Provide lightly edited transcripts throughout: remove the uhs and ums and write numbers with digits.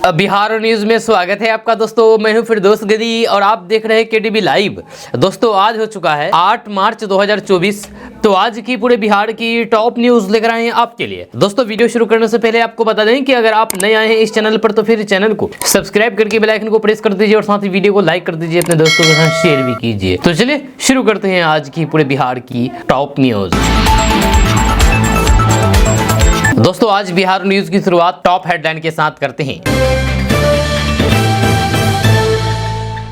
Bihar news में स्वागत है आपका दोस्तों। मैं हूं फिरदौस गदी और आप देख रहे हैं केटीवी लाइव। दोस्तों आज हो चुका है 8 मार्च 2024। तो आज की पूरे बिहार की टॉप न्यूज लेकर आए हैं आपके लिए। दोस्तों वीडियो शुरू करने से पहले आपको बता दें कि अगर आप नए आए हैं इस चैनल पर तो फिर चैनल को सब्सक्राइब करके बेल आइकन को प्रेस कर दीजिए और साथ ही वीडियो को लाइक कर दीजिए, अपने दोस्तों के साथ शेयर भी कीजिए। तो चलिए शुरू करते हैं आज की पूरे बिहार की टॉप न्यूज। दोस्तों आज बिहार न्यूज की शुरुआत टॉप हेडलाइन के साथ करते हैं।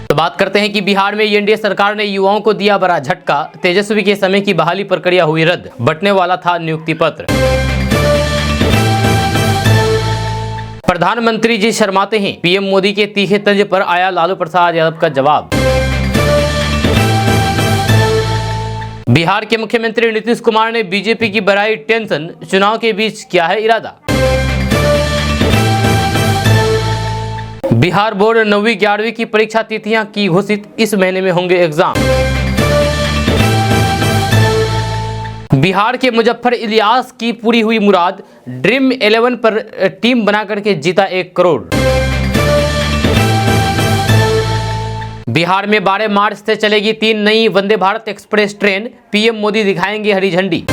तो बात करते हैं कि बिहार में एनडीए सरकार ने युवाओं को दिया बड़ा झटका। तेजस्वी के समय की बहाली प्रक्रिया हुई रद्द, बंटने वाला था नियुक्ति पत्र। प्रधानमंत्री जी शर्माते हैं, पीएम मोदी के तीखे तंज पर आया लालू प्रसाद यादव का जवाब। बिहार के मुख्यमंत्री नीतीश कुमार ने बीजेपी की बढ़ाई टेंशन, चुनाव के बीच क्या है इरादा। बिहार बोर्ड 9वीं 11वीं की परीक्षा तिथियां की घोषित, इस महीने में होंगे एग्जाम। बिहार के मुजफ्फर इलियास की पूरी हुई मुराद, ड्रीम 11 पर टीम बना करके जीता 1 करोड़। बिहार में 12 मार्च से चलेगी 3 नई Vande Bharat express train, PM Modi दिखाएंगे हरी झंडी।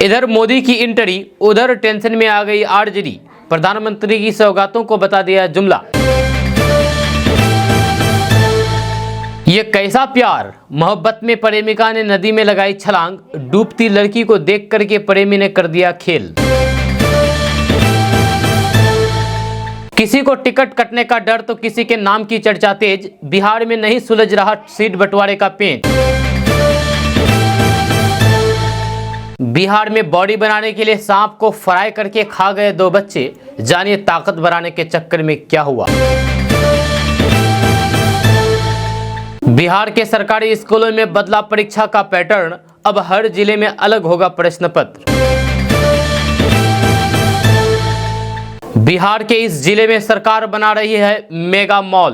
इधर मोदी की इंटरी, उधर टेंशन में आ गई आरजेडी, प्रधानमंत्री की सौगातों को बता दिया जुमला। ये कैसा प्यार, मोहब्बत में प्रेमिका ने नदी में लगाई छलांग, डूबती लड़की को देख करके प्रेमी ने कर दिया खेल। किसी को टिकट कटने का डर तो किसी के नाम की चर्चा तेज, बिहार में नहीं सुलझ रहा सीट बंटवारे का पेंच। बिहार में बॉडी बनाने के लिए सांप को फ्राई करके खा गए 2 बच्चे, जानिए ताकत बढ़ाने के चक्कर में क्या हुआ। बिहार के सरकारी स्कूलों में बदला परीक्षा का पैटर्न, अब हर जिले में अलग होगा प्रश्न पत्र। बिहार के इस जिले में सरकार बना रही है मेगा मॉल।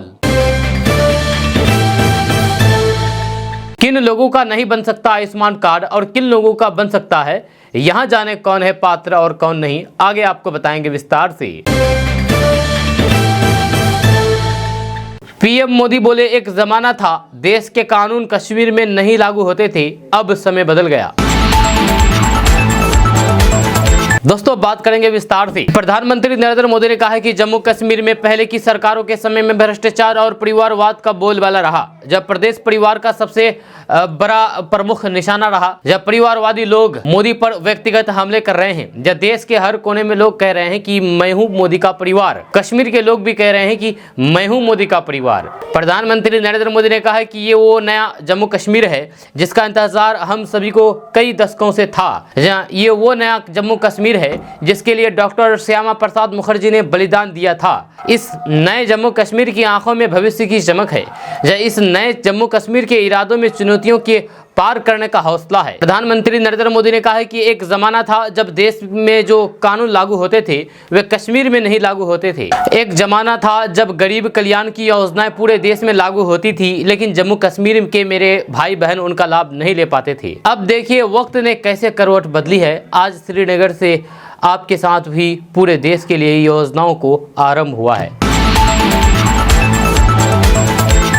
किन लोगों का नहीं बन सकता आयुष्मान कार्ड और किन लोगों का बन सकता है, यहां जाने कौन है पात्र और कौन नहीं, आगे आपको बताएंगे विस्तार से। पीएम मोदी बोले, एक जमाना था देश के कानून कश्मीर में नहीं लागू होते थे, अब समय बदल गया। दोस्तों बात करेंगे विस्तार से। प्रधानमंत्री नरेंद्र मोदी ने कहा है कि जम्मू कश्मीर में पहले की सरकारों के समय में भ्रष्टाचार और परिवारवाद का बोलबाला रहा, जब प्रदेश परिवार का सबसे बड़ा प्रमुख निशाना रहा, जब परिवारवादी लोग मोदी पर व्यक्तिगत हमले कर रहे हैं, जब देश के हर कोने में लोग कह रहे हैं कि मैं हूं मोदी का परिवार, कश्मीर के लोग भी कह रहे हैं कि मैं हूं मोदी का परिवार। प्रधानमंत्री नरेंद्र मोदी ने कहा है कि ये वो नया जम्मू कश्मीर है जिसका इंतजार हम सभी को कई दशकों से था। ये वो नया जम्मू कश्मीर है जिसके लिए डॉक्टर श्यामा प्रसाद मुखर्जी ने बलिदान दिया था। इस नए जम्मू कश्मीर की आंखों में भविष्य की चमक है। इस नए जम्मू कश्मीर के इरादों में चुनौतियों के पार करने का हौसला है। प्रधानमंत्री नरेंद्र मोदी ने कहा है कि एक जमाना था जब देश में जो कानून लागू होते थे वे कश्मीर में नहीं लागू होते थे। एक जमाना था जब गरीब कल्याण की योजनाएं पूरे देश में लागू होती थी, लेकिन जम्मू कश्मीर के मेरे भाई बहन उनका लाभ नहीं ले पाते थे। अब देखिए वक्त ने कैसे करवट बदली है। आज श्रीनगर से आपके साथ भी पूरे देश के लिए योजनाओं को आरंभ हुआ है।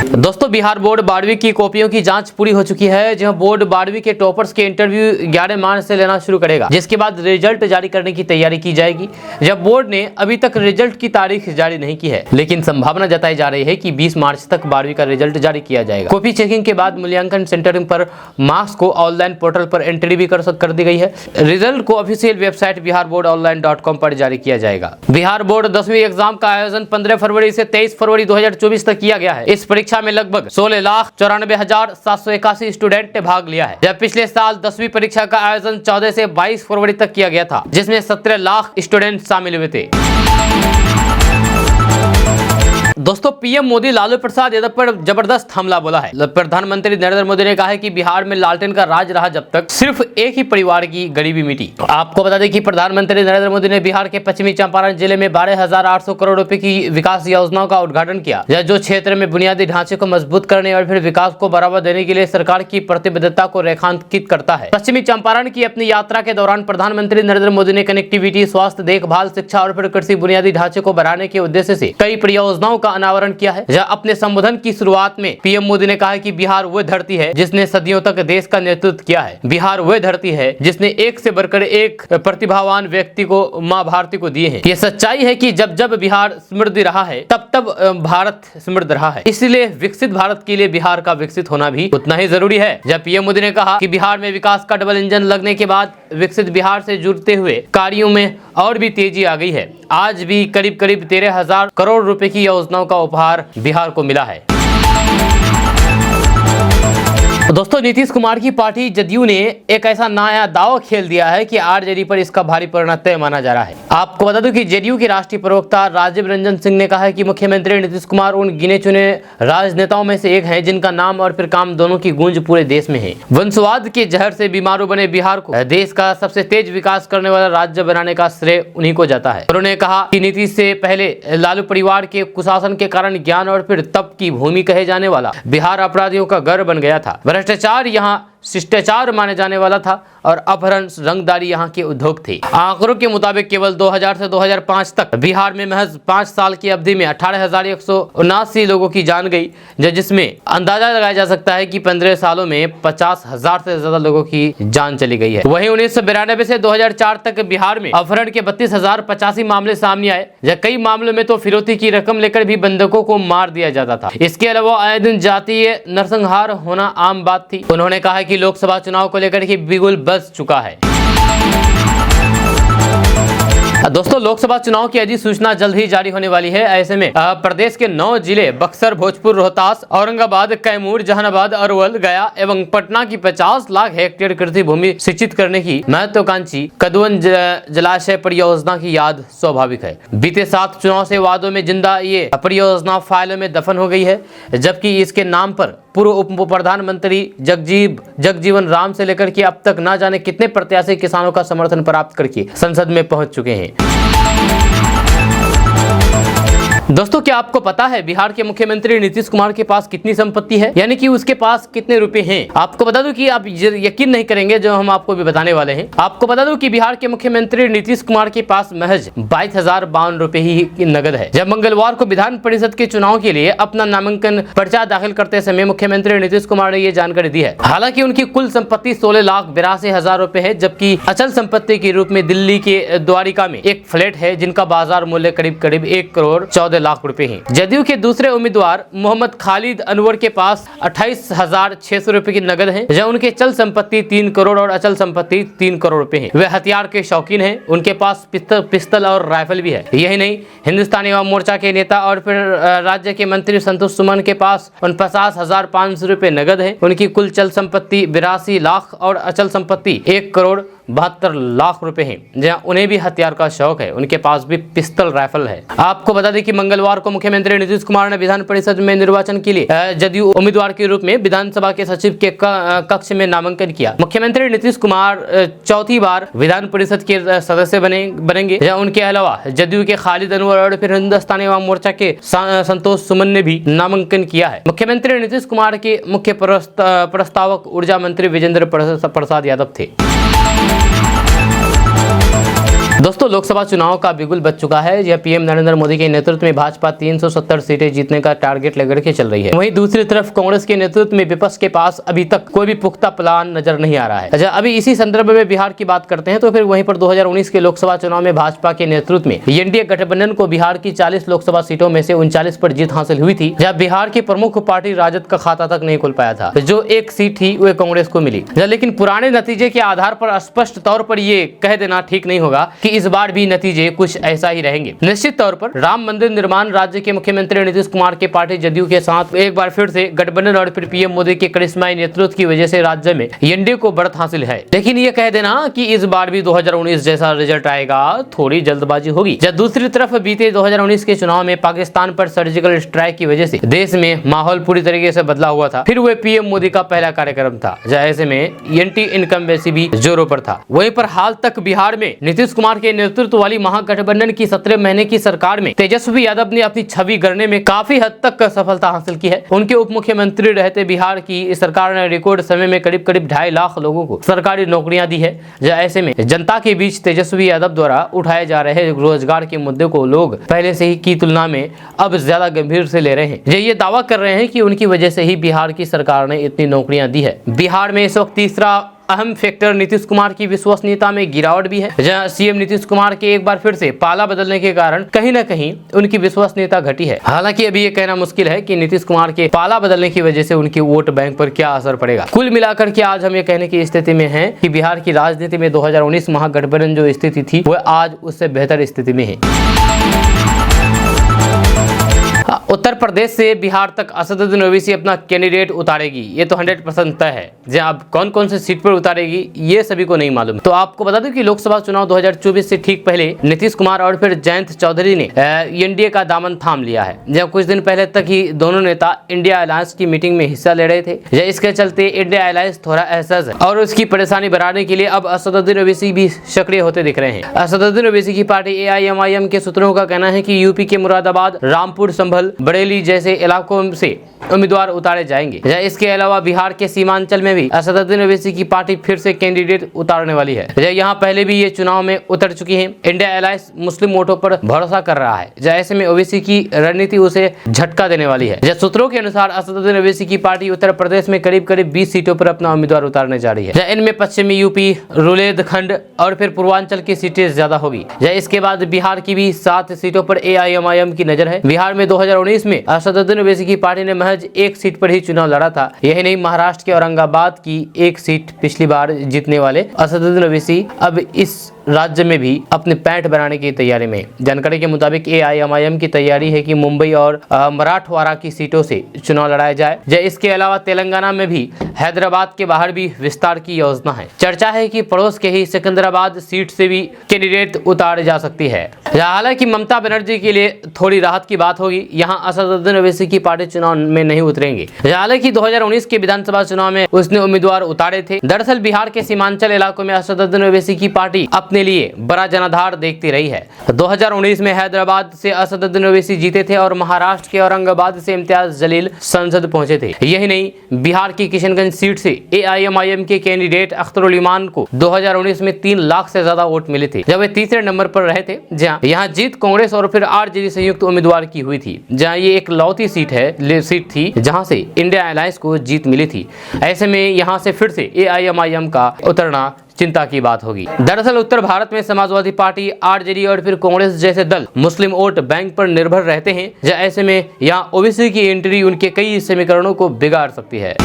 दोस्तों बिहार बोर्ड 12वीं की कॉपियों की जांच पूरी हो चुकी है, जहां बोर्ड 12वीं के टॉपर्स के इंटरव्यू 11 मार्च से लेना शुरू करेगा, जिसके बाद रिजल्ट जारी करने की तैयारी की जाएगी। जब बोर्ड ने अभी तक रिजल्ट की तारीख जारी नहीं की है, लेकिन संभावना जताई जा रही है कि 20 मार्च तक 12वीं का रिजल्ट जारी किया जाएगा। कॉपी चेकिंग के बाद मूल्यांकन सेंटर पर मार्क्स को ऑनलाइन पोर्टल पर एंट्री भी कर दी गई है। रिजल्ट को ऑफिशियल वेबसाइट biharboardonline.com पर जारी किया जाएगा। बिहार बोर्ड 10वीं एग्जाम का आयोजन 15 फरवरी से 23 फरवरी 2024 तक किया गया है। इस परीक्षा में लगभग 16,94,781 स्टूडेंट ने भाग लिया है, जब पिछले साल 10वीं परीक्षा का आयोजन 14 से 22 फरवरी तक किया गया था, जिसमें 17 लाख स्टूडेंट शामिल हुए थे। दोस्तों पीएम मोदी लालू प्रसाद यादव पर जबरदस्त हमला बोला है। प्रधानमंत्री नरेंद्र मोदी ने कहा है कि बिहार में लालटेन का राज रहा जब तक सिर्फ एक ही परिवार की गरीबी मिटी। आपको बता दें कि प्रधानमंत्री नरेंद्र मोदी ने बिहार के पश्चिमी चंपारण जिले में 12,800 करोड़ रुपए की विकास योजनाओं का उद्घाटन किया, जो क्षेत्र में बुनियादी ढांचे को मजबूत करने और फिर विकास को बढ़ावा देने के लिए सरकार की प्रतिबद्धता को रेखांकित करता है। पश्चिमी चंपारण की अपनी यात्रा के दौरान प्रधानमंत्री नरेंद्र मोदी ने कनेक्टिविटी, स्वास्थ्य देखभाल, शिक्षा और फिर कृषि बुनियादी ढांचे को बढ़ाने के उद्देश्य से कई परियोजनाओं का अनावरण किया है। अपने संबोधन की शुरुआत में पीएम मोदी ने कहा कि बिहार वह धरती है जिसने सदियों तक देश का नेतृत्व किया है। बिहार वह धरती है जिसने एक से बढ़कर एक प्रतिभावान व्यक्ति को मां भारती को दिए हैं। ये सच्चाई है कि जब जब बिहार समृद्ध रहा है तब तब भारत समृद्ध रहा है। इसलिए विकसित भारत के लिए बिहार का विकसित होना भी उतना ही जरूरी है। जब पीएम मोदी ने कहा कि बिहार में विकास का डबल इंजन लगने के बाद विकसित बिहार से जुड़ते हुए कार्यों में और भी तेजी आ गई है। आज भी करीब 13,000 करोड़ रुपए की योजनाओं का उपहार बिहार को मिला है। दोस्तों नीतीश कुमार की पार्टी जदयू ने एक ऐसा नया दावा खेल दिया है कि आरजेडी पर इसका भारी परिणाम तय माना जा रहा है। आपको बता दूं कि जदयू के राष्ट्रीय प्रवक्ता राजीव रंजन सिंह ने कहा है कि मुख्यमंत्री नीतीश कुमार उन गिने चुने राजनेताओं में से एक हैं जिनका नाम और फिर काम दोनों की गूंज पूरे देश में है। वंशवाद के जहर से बीमारू बने बिहार को देश का सबसे तेज विकास करने वाला राज्य बनाने का श्रेय उन्हीं को जाता है। उन्होंने कहा कि नीतीश से पहले लालू परिवार के कुशासन के कारण ज्ञान और फिर तप की भूमि कहे जाने वाला बिहार अपराधियों का घर बन गया था। भ्रष्टाचार यहाँ शिष्टाचार माने जाने वाला था और अपहरण रंगदारी यहाँ के उद्योग थे। आंकड़ों के मुताबिक केवल 2000 से 2005 तक बिहार में महज 5 साल की अवधि में 18,179 लोगों की जान गई, जिसमें अंदाजा लगाया जा सकता है कि 15 सालों में 50,000 से ज्यादा लोगों की जान चली गई है। वहीं 1992 से 2004 तक बिहार में अपहरण के 32,085 मामले सामने आए। कई मामलों में तो फिरौती की रकम लेकर भी बंधकों को मार दिया जाता था। इसके अलावा आए दिन जातीय नरसंहार होना आम बात थी। उन्होंने कहा कि लोकसभा चुनाव को लेकर के बिगुल बज चुका है। दोस्तों लोकसभा चुनाव की अधिसूचना जल्द ही जारी होने वाली है। ऐसे में प्रदेश के 9 जिले बक्सर, भोजपुर, रोहतास, औरंगाबाद, कैमूर, जहानाबाद, अरवल, गया एवं पटना की 50 लाख हेक्टेयर कृषि भूमि सिंचित करने की महत्वाकांक्षी कदुवन जलाशय परियोजना की याद स्वाभाविक है। बीते 7 चुनाव से वादों में जिंदा ये परियोजना फाइलों में दफन हो गई है, जबकि इसके नाम पर पूर्व उप प्रधानमंत्री जगजीवन राम से लेकर के अब तक न जाने कितने प्रत्याशी किसानों का समर्थन प्राप्त करके संसद में पहुंच चुके हैं। दोस्तों क्या आपको पता है बिहार के मुख्यमंत्री नीतीश कुमार के पास कितनी संपत्ति है, यानी कि उसके पास कितने रुपए हैं? आपको बता दूं कि आप यकीन नहीं करेंगे जो हम आपको भी बताने वाले हैं। आपको बता दूं कि बिहार के मुख्यमंत्री नीतीश कुमार के पास महज 22,052 रुपए ही नगद है। जब मंगलवार को विधान परिषद के चुनाव के लिए अपना नामांकन पर्चा दाखिल करते समय मुख्यमंत्री नीतीश कुमार ने ये जानकारी दी है। हालांकि उनकी कुल संपत्ति 16,82,000 रुपए है, जबकि अचल संपत्ति के रूप में दिल्ली के द्वारिका में एक फ्लैट है जिनका बाजार मूल्य करीब 1 करोड़ 14 लाख रुपए हैं। जदयू के दूसरे उम्मीदवार मोहम्मद खालिद अनवर के पास 28,600 रुपए की नगद है, जहाँ उनके चल संपत्ति 3 करोड़ और अचल संपत्ति 3 करोड़ रुपए है। वे हथियार के शौकीन हैं, उनके पास पिस्तल और राइफल भी है। यही नहीं, हिंदुस्तानी अवाम मोर्चा के नेता और फिर राज्य के मंत्री संतोष सुमन के पास 49,500 रुपए नगद है। उनकी कुल चल संपत्ति 82 लाख और अचल संपत्ति 1 करोड़ 72 लाख रुपए हैं। जहाँ उन्हें भी हथियार का शौक है, उनके पास भी पिस्तल राइफल है। आपको बता दें कि मंगलवार को मुख्यमंत्री नीतीश कुमार ने विधान परिषद में निर्वाचन के लिए जदयू उम्मीदवार के रूप में विधानसभा के सचिव के कक्ष में नामांकन किया। मुख्यमंत्री नीतीश कुमार चौथी बार विधान परिषद के सदस्य बनेंगे। जहाँ उनके अलावा जदयू के खालिद अनवर और फिर हिंदुस्तानी अवाम मोर्चा के संतोष सुमन ने भी नामांकन किया है। मुख्यमंत्री नीतीश कुमार के मुख्य प्रस्तावक ऊर्जा मंत्री विजेंद्र प्रसाद यादव थे। दोस्तों लोकसभा चुनाव का बिगुल बज चुका है। यह पीएम नरेंद्र मोदी के नेतृत्व में भाजपा 370 सीटें जीतने का टारगेट लेकर के चल रही है। वहीं दूसरी तरफ कांग्रेस के नेतृत्व में विपक्ष के पास अभी तक कोई भी पुख्ता प्लान नजर नहीं आ रहा है। अच्छा, अभी इसी संदर्भ में बिहार की बात करते हैं तो फिर वहीं पर 2019 के लोकसभा चुनाव में भाजपा के नेतृत्व में एनडीए गठबंधन को बिहार की 40 लोकसभा सीटों में से 39 पर जीत हासिल हुई थी, जहाँ बिहार की प्रमुख पार्टी राजद का खाता तक नहीं खुल पाया था। जो एक सीट थी वह कांग्रेस को मिली। लेकिन पुराने नतीजे के आधार पर स्पष्ट तौर पर यह कह देना ठीक नहीं होगा कि कि इस बार भी नतीजे कुछ ऐसा ही रहेंगे। निश्चित तौर पर राम मंदिर निर्माण राज्य के मुख्यमंत्री नीतीश कुमार के पार्टी जदयू के साथ एक बार फिर से गठबंधन और फिर पीएम मोदी के करिश्माई नेतृत्व की वजह से राज्य में एनडीए को बढ़त हासिल है। लेकिन ये कह देना कि इस बार भी 2019 जैसा रिजल्ट आएगा, थोड़ी जल्दबाजी होगी। जब दूसरी तरफ बीते 2019 के चुनाव में पाकिस्तान पर सर्जिकल स्ट्राइक की वजह से देश में माहौल पूरी तरीके से बदला हुआ था। फिर वह पीएम मोदी का पहला कार्यक्रम था, ऐसे में एंटी इनकम्बेंसी भी जोरों पर था। वहीं पर हाल तक बिहार में नीतीश कुमार के नेतृत्व वाली महागठबंधन की 17 महीने की सरकार में तेजस्वी यादव ने अपनी छवि गढ़ने में काफी हद तक सफलता हासिल की है। उनके उप मुख्यमंत्री रहते बिहार की इस सरकार ने रिकॉर्ड समय में करीब 2.5 लाख लोगों को सरकारी नौकरियां दी है। ऐसे में जनता के बीच तेजस्वी यादव द्वारा उठाए जा रहे रोजगार के मुद्दे को लोग पहले से ही की तुलना में अब ज्यादा गंभीर से ले रहे हैं। ये दावा कर रहे हैं कि उनकी वजह से ही बिहार की सरकार ने इतनी नौकरियां दी है। बिहार में इस वक्त तीसरा अहम फैक्टर नीतीश कुमार की विश्वसनीयता में गिरावट भी है। जहां सीएम नीतीश कुमार के एक बार फिर से पाला बदलने के कारण कहीं न कहीं उनकी विश्वसनीयता घटी है। हालांकि अभी ये कहना मुश्किल है कि नीतीश कुमार के पाला बदलने की वजह से उनके वोट बैंक पर क्या असर पड़ेगा। कुल मिलाकर के आज हम ये कहने की स्थिति में हैं कि बिहार की राजनीति में 2019 महागठबंधन जो स्थिति थी वह आज उससे बेहतर स्थिति में है। उत्तर प्रदेश से बिहार तक असदुद्दीन ओवैसी अपना कैंडिडेट उतारेगी, ये तो 100% तय है। जहाँ अब कौन कौन से सीट पर उतारेगी ये सभी को नहीं मालूम। तो आपको बता दूं कि लोकसभा चुनाव 2024 से ठीक पहले नीतीश कुमार और फिर जयंत चौधरी ने एनडीए का दामन थाम लिया है। जब कुछ दिन पहले तक ही दोनों नेता इंडिया अलायंस की मीटिंग में हिस्सा ले रहे थे। इसके चलते इंडिया अलायंस थोड़ा असहज है और उसकी परेशानी बढ़ाने के लिए अब असदुद्दीन ओवैसी भी सक्रिय होते दिख रहे हैं। असदुद्दीन ओवैसी की पार्टी AIMIM के सूत्रों का कहना है कि यूपी के मुरादाबाद, रामपुर, संभल, बरेली जैसे इलाकों से उम्मीदवार उतारे जाएंगे। इसके अलावा बिहार के सीमांचल में भी असदुद्दीन ओवैसी की पार्टी फिर से कैंडिडेट उतारने वाली है। यहाँ पहले भी ये चुनाव में उतर चुकी है। इंडिया अलायंस मुस्लिम वोटों पर भरोसा कर रहा है। ऐसे में ओवैसी की रणनीति उसे झटका देने वाली है। सूत्रों के अनुसार असदुद्दीन ओवैसी की पार्टी उत्तर प्रदेश में करीब 20 सीटों पर अपना उम्मीदवार उतारने जा रही है। इनमें पश्चिमी यूपी, रुलेदखंड और फिर पूर्वांचल की सीटें ज्यादा होगी। इसके बाद बिहार की भी 7 सीटों पर AIMIM की नजर है। बिहार में 2019 में असदुद्दीन ओवैसी की पार्टी ने महज एक सीट पर ही चुनाव लड़ा था। यही नहीं, महाराष्ट्र के औरंगाबाद की एक सीट पिछली बार जीतने वाले असदुद्दीन ओवैसी अब इस राज्य में भी अपने पैठ बनाने की तैयारी में। जानकारी के मुताबिक AIMIM की तैयारी है कि मुंबई और मराठवाड़ा की सीटों से चुनाव लड़ाया जाए। इसके अलावा तेलंगाना में भी हैदराबाद के बाहर भी विस्तार की योजना है। चर्चा है कि पड़ोस के ही सिकंदराबाद सीट से भी कैंडिडेट उतारे जा सकती है। हालांकि ममता बनर्जी के लिए थोड़ी राहत की बात होगी। यहाँ असदुद्दीन ओवैसी की पार्टी चुनाव में नहीं उतरेंगे। हालांकि 2019 के विधानसभा चुनाव में उसने उम्मीदवार उतारे थे। दरअसल बिहार के सीमांचल इलाकों में असदुद्दीन ओवैसी की पार्टी अपने लिए बड़ा जनाधार देखती रही है। 2019 में हैदराबाद से असदुद्दीन ओवैसी जीते थे और महाराष्ट्र के औरंगाबाद से इम्तियाज जलील संसद पहुंचे थे। यही नहीं, बिहार की किशनगंज सीट से AIMIM के कैंडिडेट अख्तरुल ईमान को 2019 में 3 लाख से ज्यादा वोट मिले थे, जब वे तीसरे नंबर पर रहे थे। जहां यहाँ जीत कांग्रेस और फिर RJD संयुक्त उम्मीदवार की हुई थी। जहां ये एक लौती सीट थी जहां से इंडिया अलायंस को जीत मिली थी। ऐसे में यहां से फिर से AIMIM का उतरना चिंता की बात होगी। दरअसल उत्तर भारत में समाजवादी पार्टी, RJD और फिर कांग्रेस जैसे दल मुस्लिम वोट बैंक पर निर्भर रहते हैं। ऐसे में यहाँ ओवैसी की एंट्री उनके कई समीकरणों को बिगाड़ सकती है।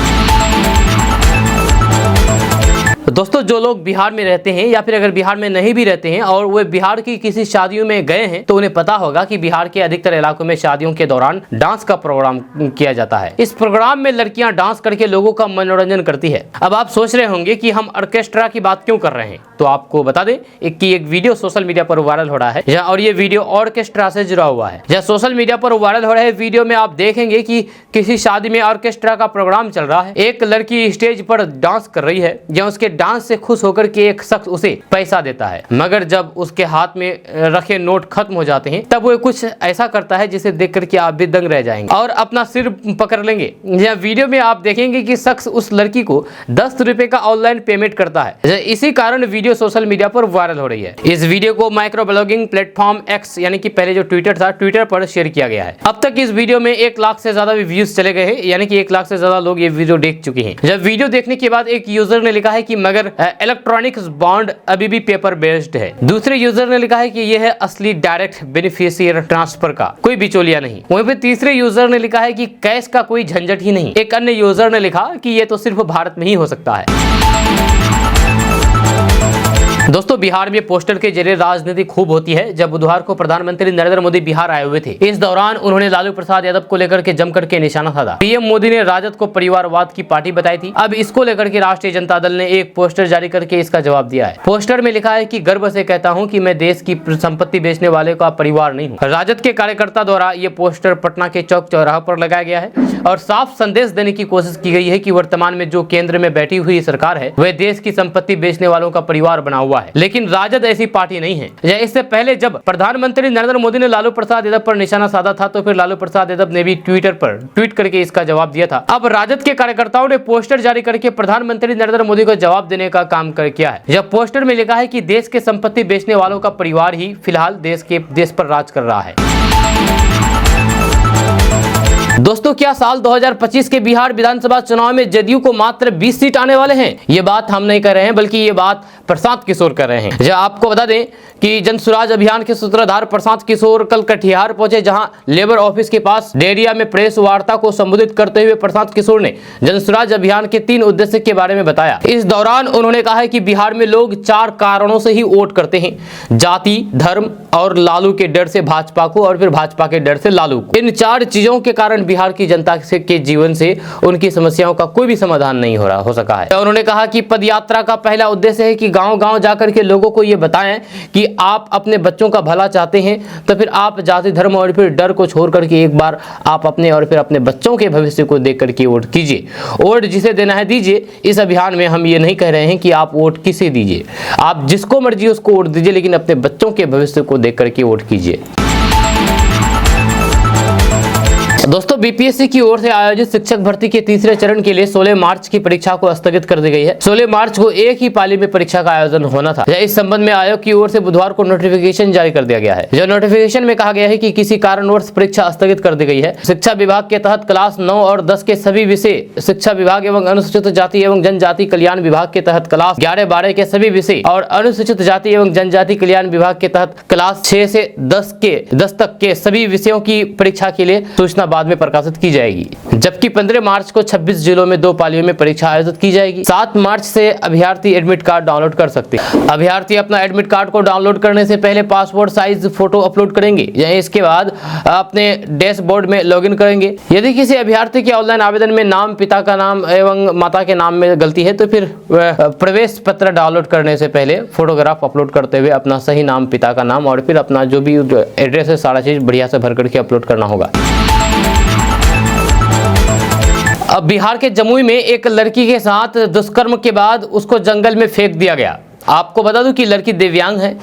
दोस्तों, जो लोग बिहार में रहते हैं या फिर अगर बिहार में नहीं भी रहते हैं और वे बिहार की किसी शादियों में गए हैं तो उन्हें पता होगा कि बिहार के अधिकतर इलाकों में शादियों के दौरान डांस का प्रोग्राम किया जाता है। इस प्रोग्राम में लड़कियां डांस करके लोगों का मनोरंजन करती है। अब आप सोच रहे होंगे कि हम ऑर्केस्ट्रा की बात क्यों कर रहे हैं, तो आपको बता दें कि एक वीडियो सोशल मीडिया पर वायरल हो रहा है और ये वीडियो ऑर्केस्ट्रा से जुड़ा हुआ है। जहाँ सोशल मीडिया पर वायरल हो रहे वीडियो में आप देखेंगे कि किसी शादी में ऑर्केस्ट्रा का प्रोग्राम चल रहा है। एक लड़की स्टेज पर डांस कर रही है। जहाँ उसके डांस से खुश होकर के एक शख्स उसे पैसा देता है, मगर जब उसके हाथ में रखे नोट खत्म हो जाते हैं तब वो कुछ ऐसा करता है जिसे देख करके आप भी दंग रह जाएंगे और अपना सिर पकड़ लेंगे। यह वीडियो में आप देखेंगे कि शख्स उस लड़की को 10 रुपए का ऑनलाइन पेमेंट करता है। इसी कारण वीडियो सोशल मीडिया पर वायरल हो रही है। इस वीडियो को माइक्रो ब्लॉगिंग प्लेटफॉर्म X यानी कि पहले जो ट्विटर था, ट्विटर पर शेयर किया गया है। अब तक इस वीडियो में 1 लाख से ज्यादा व्यूज चले गए हैं, यानी कि 1 लाख से ज्यादा लोग ये वीडियो देख चुके हैं। जब वीडियो देखने के बाद एक यूजर ने लिखा है कि मगर इलेक्ट्रॉनिक्स बॉन्ड अभी भी पेपर बेस्ड है। दूसरे यूजर ने लिखा है कि यह है असली डायरेक्ट बेनिफिशियरी ट्रांसफर का, कोई बिचौलिया नहीं। वहीं पे तीसरे यूजर ने लिखा है कि कैश का कोई झंझट ही नहीं। एक अन्य यूजर ने लिखा कि यह तो सिर्फ भारत में ही हो सकता है। दोस्तों, बिहार में पोस्टर के जरिए राजनीति खूब होती है। जब बुधवार को प्रधानमंत्री नरेंद्र मोदी बिहार आए हुए थे, इस दौरान उन्होंने लालू प्रसाद यादव को लेकर के जमकर के निशाना साधा। पीएम मोदी ने राजद को परिवारवाद की पार्टी बताई थी। अब इसको लेकर के राष्ट्रीय जनता दल ने एक पोस्टर जारी करके इसका जवाब दिया है। पोस्टर में लिखा है कि गर्व से कहता हूं कि मैं देश की संपत्ति बेचने वाले का परिवार नहीं हूं। राजद के कार्यकर्ता द्वारा ये पोस्टर पटना के चौक चौराहा पर लगाया गया है और साफ संदेश देने की कोशिश की गई है कि वर्तमान में जो केंद्र में बैठी हुई सरकार है वह देश की संपत्ति बेचने वालों का परिवार बना हुआ है। लेकिन राजद ऐसी पार्टी नहीं है। इससे पहले जब प्रधानमंत्री नरेंद्र मोदी ने लालू प्रसाद यादव पर निशाना साधा था तो फिर लालू प्रसाद यादव ने भी ट्विटर पर ट्वीट करके इसका जवाब दिया था। अब राजद के कार्यकर्ताओं ने पोस्टर जारी करके प्रधानमंत्री नरेंद्र मोदी को जवाब देने का काम किया है। जब पोस्टर में लिखा है कि देश के संपत्ति बेचने वालों का परिवार ही फिलहाल देश पर राज कर रहा है। दोस्तों, क्या साल 2025 के बिहार विधानसभा चुनाव में जदयू को मात्र 20 सीट आने वाले हैं? ये बात हम नहीं कर रहे हैं, बल्कि ये बात प्रशांत किशोर कर रहे हैं। जब आपको बता दें कि जन स्वराज अभियान के सूत्रधार प्रशांत किशोर कल कटिहार पहुंचे, जहां लेबर ऑफिस के पास डेरिया में प्रेस वार्ता को संबोधित करते हुए प्रशांत किशोर ने जन स्वराज अभियान के 3 उद्देश्य के बारे में बताया। इस दौरान उन्होंने कहा है कि बिहार में लोग 4 कारणों से ही वोट करते हैं: जाति, धर्म और लालू के डर से भाजपा को, और फिर भाजपा के डर से लालू को। इन 4 चीजों के कारण बिहार की जनता के जीवन से उनकी समस्याओं का कोई भी समाधान नहीं हो सका है। उन्होंने कहा कि पदयात्रा का पहला उद्देश्य है कि गांव-गांव जाकर के लोगों को ये बताएं कि आप अपने बच्चों का भला चाहते हैं, तो फिर आप जाति, धर्म और फिर डर को छोड़ करके एक बार आप अपने और फिर अपने बच्चों के भविष्य को देख करके वोट कीजिए। वोट जिसे देना है दीजिए। इस अभियान में हम ये नहीं कह रहे हैं कि आप वोट किसे दीजिए, आप जिसको मर्जी उसको वोट दीजिए, लेकिन अपने बच्चों के भविष्य को देख करके वोट कीजिए। दोस्तों, बीपीएससी की ओर से आयोजित शिक्षक भर्ती के तीसरे चरण के लिए 16 मार्च की परीक्षा को स्थगित कर दी गई है। 16 मार्च को एक ही पाली में परीक्षा का आयोजन होना था। इस संबंध में आयोग की ओर से बुधवार को नोटिफिकेशन जारी कर दिया गया है। जो नोटिफिकेशन में कहा गया है कि किसी कारणवश परीक्षा स्थगित कर दी गई है। शिक्षा विभाग के तहत क्लास 9 और 10 के सभी विषय, शिक्षा विभाग एवं अनुसूचित जाति एवं जनजाति कल्याण विभाग के तहत क्लास 11-12 के सभी विषय और अनुसूचित जाति एवं जनजाति कल्याण विभाग के तहत क्लास 6 से 10 तक के सभी विषयों की परीक्षा के लिए सूचना बाद में प्रकाशित की जाएगी। जबकि 15 मार्च को 26 जिलों में 2 पालियों में परीक्षा आयोजित की जाएगी। 7 मार्च से अभ्यर्थी एडमिट कार्ड डाउनलोड कर सकते हैं। अभ्यर्थी अपना एडमिट कार्ड को डाउनलोड करने से पहले पासपोर्ट साइज फोटो अपलोड करेंगे। इसके बाद अपने डैशबोर्ड में लॉगिन करेंगे। यदि किसी अभ्यर्थी के ऑनलाइन आवेदन में नाम, पिता का नाम एवं माता के नाम में गलती है तो फिर प्रवेश पत्र डाउनलोड करने से पहले फोटोग्राफ अपलोड करते हुए अपना सही नाम, पिता का नाम और फिर अपना जो भी एड्रेस है सारा चीज बढ़िया से भर करके अपलोड करना होगा। अब बिहार के जमुई में एक लड़की के साथ दुष्कर्म के बाद उसको जंगल में फेंक दिया गया। आपको बता दूं कि लड़की दिव्यांग है।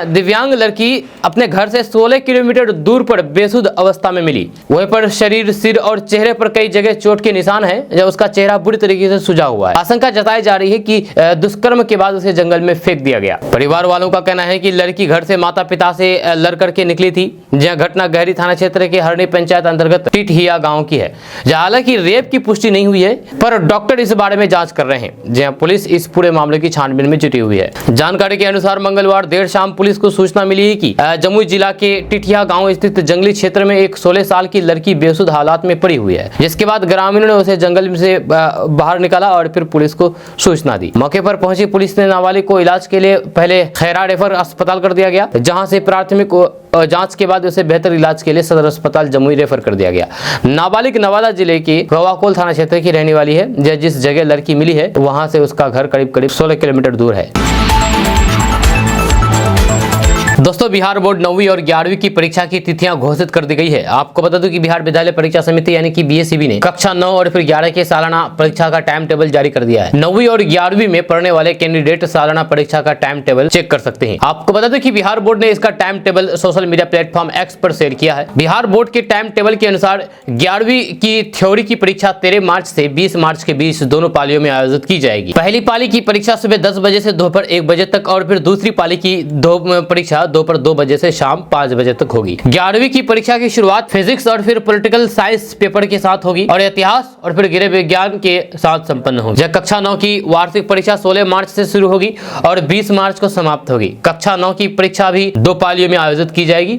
दिव्यांग लड़की अपने घर से 16 किलोमीटर दूर पर बेसुध अवस्था में मिली। वहीं पर शरीर, सिर और चेहरे पर कई जगह चोट के निशान हैं, जब उसका चेहरा बुरी तरीके से सुजा हुआ है। आशंका जताई जा रही है कि दुष्कर्म के बाद उसे जंगल में फेंक दिया गया। परिवार वालों का कहना है कि लड़की घर से माता पिता से लड़ करके निकली थी। जहाँ घटना गहरी थाना क्षेत्र के हरणी पंचायत अंतर्गत टिटहिया गाँव की है। हालांकि रेप की पुष्टि नहीं हुई है, पर डॉक्टर इस बारे में जाँच कर रहे हैं। जहाँ पुलिस इस पूरे मामले की छानबीन में जुटी हुई है। जानकारी के अनुसार मंगलवार देर शाम पुलिस को सूचना मिली है कि जमुई जिला के टिटिया गांव स्थित जंगली क्षेत्र में एक 16 साल की लड़की बेसुध हालात में पड़ी हुई है। जिसके बाद ग्रामीणों ने उसे जंगल से बाहर निकाला और फिर पुलिस को सूचना दी। मौके पर पहुंची पुलिस ने नाबालिग को इलाज के लिए पहले खैरा रेफर अस्पताल कर दिया गया, जहां से प्राथमिक जांच के बाद उसे बेहतर इलाज के लिए सदर अस्पताल जमुई रेफर कर दिया गया। नाबालिग नवादा जिले के गवाकोल थाना क्षेत्र की रहने वाली है। जिस जगह लड़की मिली है वहां से उसका घर करीब 16 किलोमीटर दूर है। दोस्तों, बिहार बोर्ड 9वीं और 11वीं की परीक्षा की तिथियां घोषित कर दी गई है। आपको बता दूं कि बिहार विद्यालय परीक्षा समिति यानी कि बीएसईबी ने कक्षा 9 और फिर 11 के सालाना परीक्षा का टाइम टेबल जारी कर दिया है। 9वीं और 11वीं में पढ़ने वाले कैंडिडेट सालाना परीक्षा का टाइम टेबल चेक कर सकते हैं। आपको बता दूं कि बिहार बोर्ड ने इसका time table social media platform x पर शेयर किया है। बिहार बोर्ड के टाइम टेबल के अनुसार 11वीं की थ्योरी की परीक्षा 13 मार्च से 20 मार्च के बीच दोनों पालियों में आयोजित की जाएगी। पहली पाली की परीक्षा सुबह 10 बजे से दोपहर 1 बजे तक और फिर दूसरी पाली की परीक्षा दोपहर 2 बजे से शाम 5 बजे तक होगी। 11वीं की परीक्षा की शुरुआत फिजिक्स और फिर पॉलिटिकल साइंस पेपर के साथ होगी और इतिहास और फिर गृह विज्ञान के साथ संपन्न होगी। जब कक्षा 9 की वार्षिक परीक्षा 16 मार्च से शुरू होगी और 20 मार्च को समाप्त होगी। कक्षा 9 की परीक्षा भी 2 पालियों में आयोजित की जाएगी।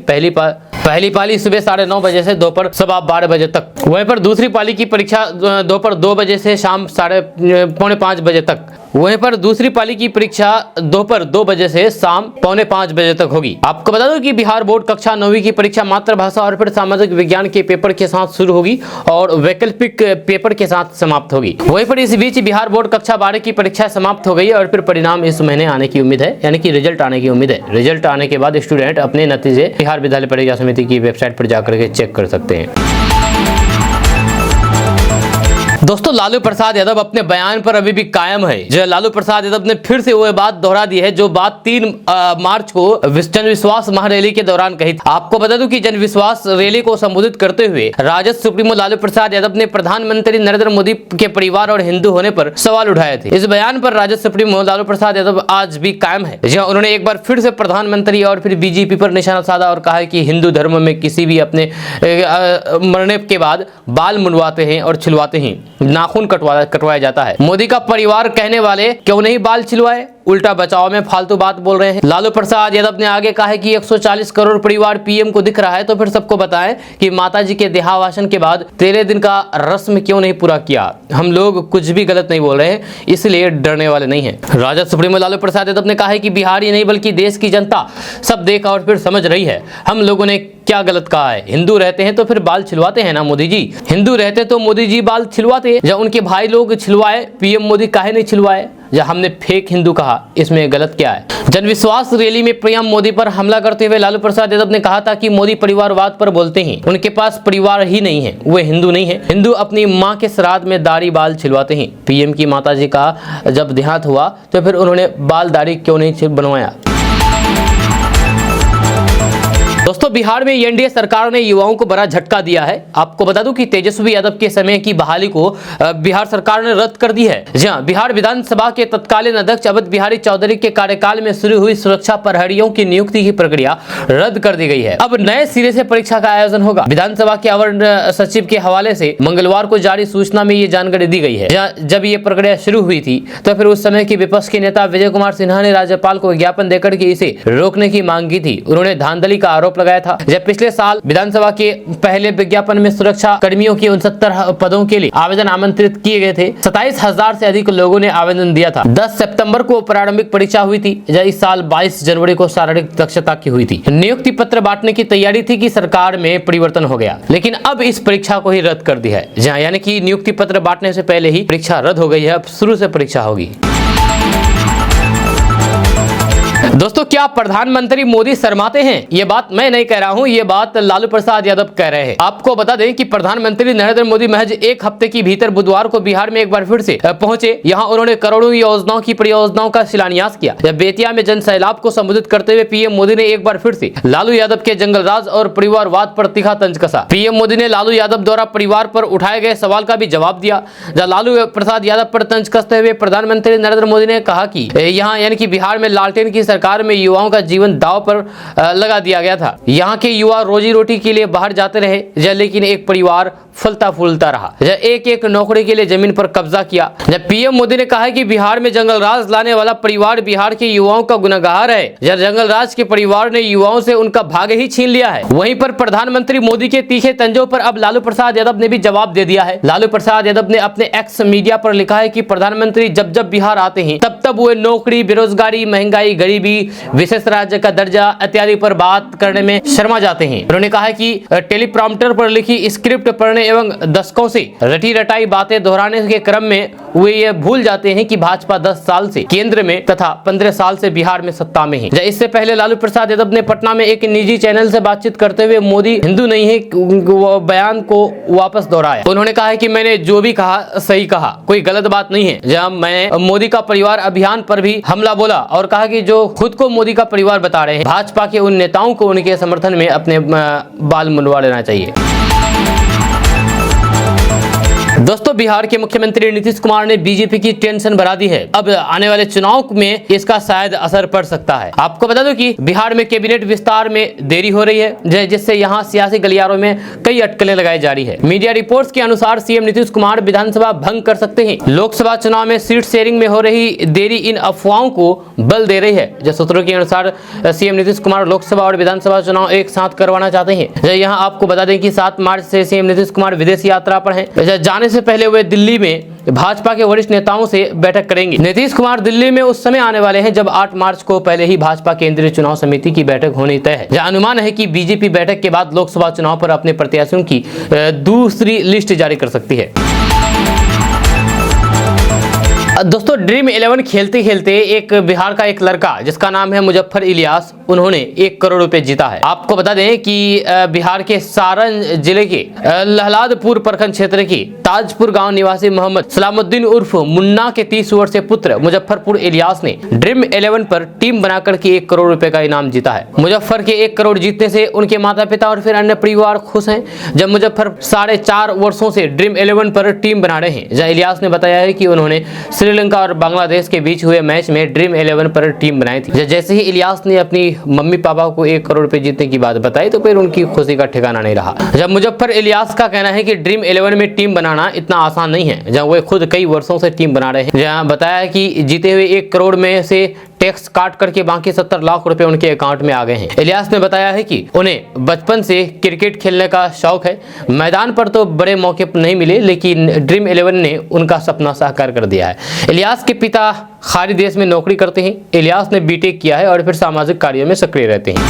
पहली पाली सुबह 9:30 बजे से दोपहर 12:15 बजे तक। वहीं पर दूसरी पाली की परीक्षा दोपहर 2 बजे से शाम 4:45 बजे तक वहीं पर दूसरी पाली की परीक्षा दोपहर 2 बजे से शाम 4:45 बजे तक होगी। आपको बता दूं कि बिहार बोर्ड कक्षा 9वीं की परीक्षा मातृभाषा और फिर सामाजिक विज्ञान के पेपर के साथ शुरू होगी और वैकल्पिक पेपर के साथ समाप्त होगी। वहीं पर इस बीच बिहार बोर्ड कक्षा 12 की परीक्षा समाप्त हो गई और फिर परिणाम इस महीने आने की उम्मीद है, यानी कि रिजल्ट आने की उम्मीद है। रिजल्ट आने के बाद स्टूडेंट अपने नतीजे बिहार विद्यालय परीक्षा समिति की वेबसाइट पर जाकर के चेक कर सकते हैं। दोस्तों, लालू प्रसाद यादव अपने बयान पर अभी भी कायम है। जो लालू प्रसाद यादव ने फिर से वो बात दोहरा दी है जो बात 3 मार्च को जन विश्वास महारैली के दौरान कही थी। आपको बता दूं कि जन विश्वास रैली को संबोधित करते हुए राजद सुप्रीमो लालू प्रसाद यादव ने प्रधानमंत्री नरेंद्र मोदी के परिवार और हिंदू होने पर सवाल उठाए थे। इस बयान पर राजद सुप्रीमो लालू प्रसाद यादव आज भी कायम है, जहां उन्होंने एक बार फिर से प्रधानमंत्री और फिर बीजेपी पर निशाना साधा और कहा कि हिंदू धर्म में किसी भी अपने मरने के बाद बाल मुंडवाते हैं और छिलवाते हैं, नाखून कटवाया जाता है। मोदी का परिवार कहने वाले क्यों नहीं बाल छिलवाए, उल्टा बचाव में फालतू बात बोल रहे हैं। लालू प्रसाद यादव ने आगे कहा है कि 140 करोड़ परिवार पीएम को दिख रहा है तो फिर सबको बताएं कि माताजी के देहावसान के बाद 13 दिन का रस्म क्यों नहीं पूरा किया। हम लोग कुछ भी गलत नहीं बोल रहे हैं, इसलिए डरने वाले नहीं हैं। राजद सुप्रीमो लालू प्रसाद यादव ने कहा है कि बिहार ही नहीं बल्कि देश की जनता सब देख और फिर समझ रही है हम लोगों ने क्या गलत कहा है। हिंदू रहते हैं तो फिर बाल छिलवाते हैं ना मोदी जी, हिंदू रहते तो मोदी जी बाल छिलवाते, जब उनके भाई लोग छिलवाए पीएम मोदी काहे नहीं छिलवाए। जब हमने फेक हिंदू कहा, इसमें गलत क्या है। जनविश्वास रैली में पीएम मोदी पर हमला करते हुए लालू प्रसाद यादव ने कहा था कि मोदी परिवारवाद पर बोलते हैं, उनके पास परिवार ही नहीं है, वे हिंदू नहीं है। हिंदू अपनी माँ के श्राद्ध में दाढ़ी बाल छिलवाते हैं। पीएम की माताजी का जब देहांत हुआ तो फिर उन्होंने बाल दाढ़ी क्यों नहीं बनवाया। दोस्तों, बिहार में एनडीए सरकार ने युवाओं को बड़ा झटका दिया है। आपको बता दूं कि तेजस्वी यादव के समय की बहाली को बिहार सरकार ने रद्द कर दी है। जी हां, बिहार विधानसभा के तत्कालीन अध्यक्ष अवध बिहारी चौधरी के कार्यकाल में शुरू हुई सुरक्षा प्रहरियों की नियुक्ति की प्रक्रिया रद्द कर दी गई है। अब नए सिरे से परीक्षा का आयोजन होगा। विधानसभा के अवर सचिव के हवाले से मंगलवार को जारी सूचना में ये जानकारी दी गई है। जब ये प्रक्रिया शुरू हुई थी तो फिर उस समय की विपक्ष के नेता विजय कुमार सिन्हा ने राज्यपाल को ज्ञापन देकर के इसे रोकने की मांग की थी। उन्होंने धांधली का आरोप लगाया था। जब पिछले साल विधानसभा के पहले विज्ञापन में सुरक्षा कर्मियों की 69 पदों के लिए आवेदन आमंत्रित किए गए थे। 27,000 से अधिक लोगों ने आवेदन दिया था। 10 सितंबर को प्रारंभिक परीक्षा हुई थी। इस साल 22 जनवरी को शारीरिक दक्षता की हुई थी। नियुक्ति पत्र बांटने की तैयारी थी कि सरकार में परिवर्तन हो गया, लेकिन अब इस परीक्षा को ही रद्द कर दिया है। जहां यानी कि नियुक्ति पत्र बांटने से पहले ही परीक्षा रद्द हो गई है। अब शुरू से परीक्षा होगी। दोस्तों, क्या प्रधानमंत्री मोदी शर्माते हैं? ये बात मैं नहीं कह रहा हूं, ये बात लालू प्रसाद यादव कह रहे हैं। आपको बता दें कि प्रधानमंत्री नरेंद्र मोदी महज एक हफ्ते के भीतर बुधवार को बिहार में एक बार फिर से पहुंचे। यहां उन्होंने करोड़ों योजनाओं की परियोजनाओं का शिलान्यास किया। बेतिया में जन सैलाब को संबोधित करते हुए पीएम मोदी ने एक बार फिर से लालू यादव के जंगलराज और परिवारवाद पर तीखा तंज कसा। पीएम मोदी ने लालू यादव द्वारा परिवार पर उठाए गए सवाल का भी जवाब दिया। लालू प्रसाद यादव पर तंज कसते हुए प्रधानमंत्री नरेंद्र मोदी ने कहा कि यहाँ यानी कि बिहार में लालटेन की सरकार में युवाओं का जीवन दांव पर लगा दिया गया था। यहाँ के युवा रोजी रोटी के लिए बाहर जाते रहे, लेकिन एक परिवार फलता फूलता रहा। एक एक नौकरी के लिए जमीन पर कब्जा किया। जब पीएम मोदी ने कहा कि बिहार में जंगल राज लाने वाला परिवार बिहार के युवाओं का गुनहगार है। जब जंगल राज के परिवार ने युवाओं से उनका भाग्य ही छीन लिया है। वहीं पर प्रधानमंत्री मोदी के तीखे तंजों पर अब लालू प्रसाद यादव ने भी जवाब दे दिया है। लालू प्रसाद यादव ने अपने एक्स मीडिया पर लिखा है कि प्रधानमंत्री जब जब बिहार आते हैं तब तब वो नौकरी, बेरोजगारी, महंगाई, गरीबी, विशेष राज्य का दर्जा इत्यादि पर बात करने में शर्मा जाते हैं। उन्होंने कहा कि टेलीप्रॉम्प्टर पर लिखी स्क्रिप्ट पढ़ने एवं दशकों से रटी रटाई बातें दोहराने के क्रम में वे ये भूल जाते हैं कि भाजपा 10 साल से केंद्र में तथा 15 साल से बिहार में सत्ता में है। इससे पहले लालू प्रसाद यादव ने पटना में एक निजी चैनल से बातचीत करते हुए मोदी हिंदू नहीं है बयान को वापस दोहराया। उन्होंने कहा कि मैंने जो भी कहा सही कहा, कोई गलत बात नहीं है। जब मैं मोदी का परिवार अभियान पर भी हमला बोला और कहा कि जो खुद को मोदी का परिवार बता रहे हैं, भाजपा के उन नेताओं को उनके समर्थन में अपने बाल मुंडवा लेना चाहिए। दोस्तों, बिहार के मुख्यमंत्री नीतीश कुमार ने बीजेपी की टेंशन बढ़ा दी है। अब आने वाले चुनाव में इसका शायद असर पड़ सकता है। आपको बता दूं कि बिहार में कैबिनेट विस्तार में देरी हो रही है, जिससे यहां सियासी गलियारों में कई अटकलें लगाई जा रही है। मीडिया रिपोर्ट्स के अनुसार सीएम नीतीश कुमार विधानसभा भंग कर सकते हैं। लोकसभा चुनाव में सीट शेयरिंग में हो रही देरी इन अफवाहों को बल दे रही है। जैसे सूत्रों के अनुसार सीएम नीतीश कुमार लोकसभा और विधानसभा चुनाव एक साथ करवाना चाहते हैं। यहाँ आपको बता दें कि 7 मार्च से सीएम नीतीश कुमार विदेश यात्रा पर हैं। जाने से पहले वे दिल्ली में भाजपा के वरिष्ठ नेताओं से बैठक करेंगे। नीतीश कुमार दिल्ली में उस समय आने वाले हैं जब 8 मार्च को पहले ही भाजपा केंद्रीय चुनाव समिति की बैठक होनी तय है। जहां अनुमान है कि बीजेपी बैठक के बाद लोकसभा चुनाव पर अपने प्रत्याशियों की दूसरी लिस्ट जारी कर सकती है। दोस्तों, ड्रीम 11 खेलते खेलते एक बिहार का एक लड़का जिसका नाम है मुजफ्फर इलियास, उन्होंने 1 करोड़ रुपए जीता है। आपको बता दें कि बिहार के सारण जिले के लहलादपुर प्रखंड क्षेत्र की ताजपुर गांव निवासी मोहम्मद सलामुद्दीन उर्फ मुन्ना के 30 वर्षीय पुत्र मुजफ्फरपुर इलियास ने ड्रीम 11 पर टीम बनाकर के 1 करोड़ रुपए का इनाम जीता है। मुजफ्फर के 1 करोड़ जीतने से उनके माता पिता और फिर अन्य परिवार खुश हैं। जब मुजफ्फर 4.5 वर्षों से ड्रीम 11 पर टीम बना रहे हैं। जहां इलियास ने बताया है कि उन्होंने श्रीलंका और बांग्लादेश के बीच हुए मैच में ड्रीम 11 पर टीम बनाई थी। जैसे ही इलियास ने अपनी मम्मी पापा को 1 करोड़ रुपए जीतने की बात बताई तो फिर उनकी खुशी का ठिकाना नहीं रहा। जब मुजफ्फर इलियास का कहना है कि ड्रीम 11 में टीम बनाना इतना आसान नहीं है, जहां वो खुद कई वर्षों से टीम बना रहे हैं। जहां बताया है कि जीते हुए 1 करोड़ में से टैक्स काट करके बाकी 70 लाख रुपए उनके अकाउंट में आ गए हैं। इलियास ने बताया है कि उन्हें बचपन से क्रिकेट खेलने का शौक है। मैदान पर तो बड़े मौके नहीं मिले, लेकिन ड्रीम 11 ने उनका सपना साकार कर दिया है। इलियास के पिता खाड़ी देश में नौकरी करते हैं। इलियास ने बीटेक किया है और फिर सामाजिक कार्यों में सक्रिय रहते हैं।